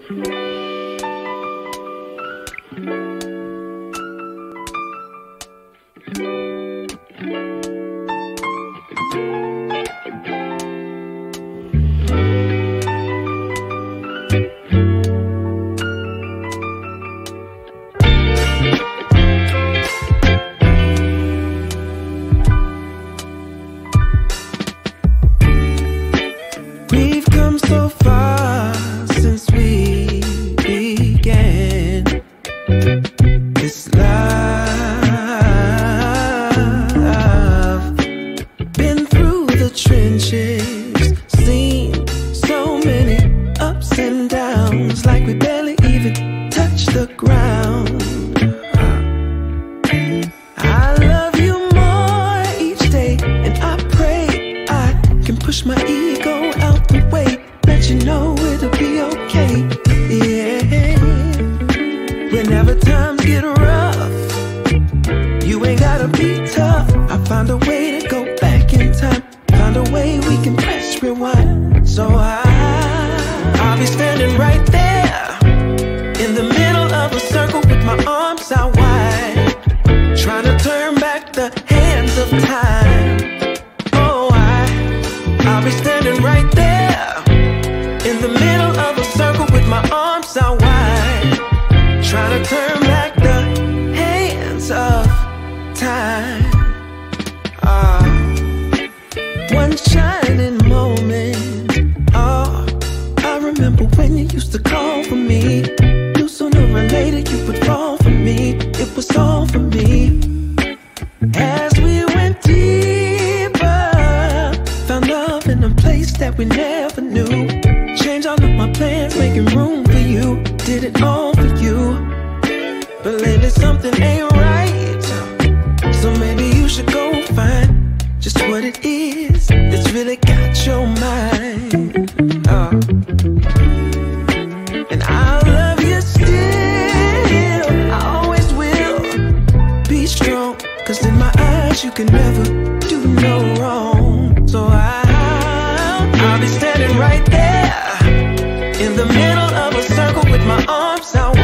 We've come so far since we began this love. Been through the trenches, seen so many ups and downs, like we barely even touched the ground. I love you more each day, and I pray I can push my ego out the way, let you know it'll be okay. Yeah. Whenever times get rough, you ain't gotta be tough. I find a way to go back in time, find a way we can press rewind. So I'll be standing right there in the middle of a circle with my arms out wide, trying to turn back the hands of time. Oh, I'll be standing right there in the middle of a circle with my arms out wide, trying to turn back the hands of time. One shining moment. Oh, I remember when you used to call for me. Knew sooner or later you would fall for me. It was all for me. As we went deeper, found love in a place that we never knew. Changed all of my plans, making room for you. Did it all for you. But lately something ain't right, so maybe you should go find just what it is that's really got your mind. And I'll love you still, I always will. Be strong, cause in my eyes you can never do no wrong. So I'll be standing right there in the middle of a circle with my arms out